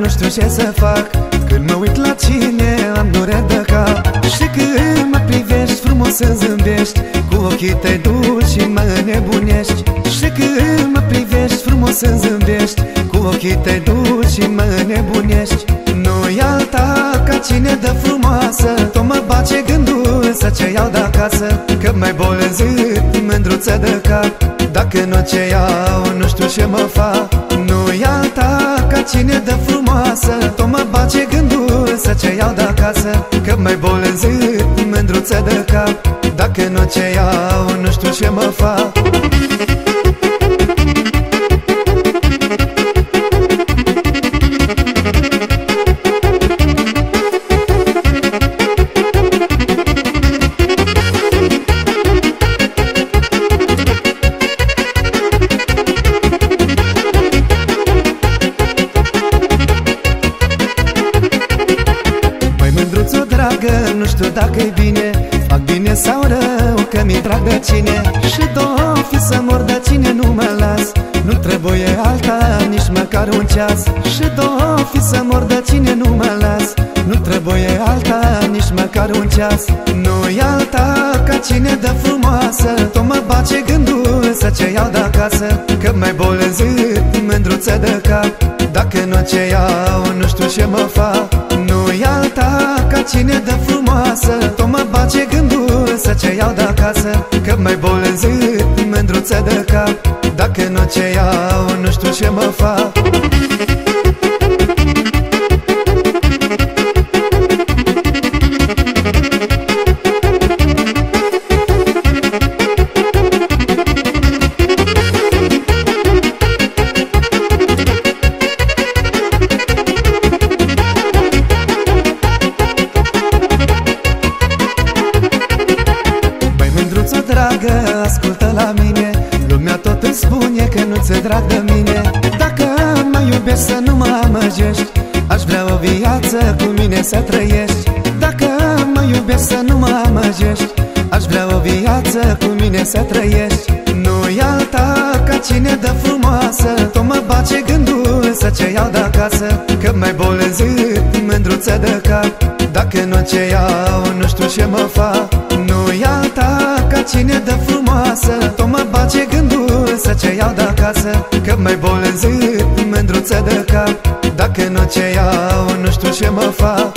Nu știu ce să fac când mă uit la cine am dureri de cap. Și când mă privești frumos îmi zâmbești, cu ochii tăi dulci și mă nebunești. Și când mă privești frumos îmi zâmbești, cu ochii tăi dulci și mă nebunești. Nu-i alta ca cine dă frumoasă, tot mă bace gândul să ce iau de acasă. Că mai bolenzit, mândruță de cap, dacă nu ce iau nu știu ce mă fac. Nu-i alta ca cine dă frumoasă, tot mă bace gândul să ce iau de acasă. Că mai bolenzit, mândruță de cap, dacă nu ce iau nu știu ce mă fac. Nu știu dacă-i bine, fac bine sau rău, că mi-e drag de cine. Și două fi să mor de cine nu mă las, nu trebuie alta, nici măcar un ceas. Și două fi să mor de cine nu mă las, nu trebuie alta, nici măcar un ceas. Nu-i alta ca cine dă frumoasă, tot mă bace gândul să ce iau de acasă. Că mai bolenzit, mândruță de cap, dacă nu ce iau nu știu ce mă fac. Nu-i alta ca cine dă frumoasă, tot mă bace gândul să ce iau de acasă. Că mai bolenzit, mândruță de cap, dacă nu ce iau nu știu ce mă fac. Dragă, ascultă la mine, lumea tot îmi spune că nu ți-e drag de mine. Dacă mă iubești să nu mă amăgești, aș vrea o viață cu mine să trăiești. Dacă mă iubești să nu mă amăgești, aș vrea o viață cu mine să trăiești. Nu-i alta ca cine dă frumoasă, tot mă bace gândul să ce iau de acasă. Că mai bolenzit, mândruță de cap, dacă nu ce iau nu știu ce mă fac. Nu-i alta ca cine dă frumoasă, tot mă bace gândul să ce iau de acasă. Că mai bolenzit, mândruță de cap, dacă nu ce iau nu știu ce mă fac.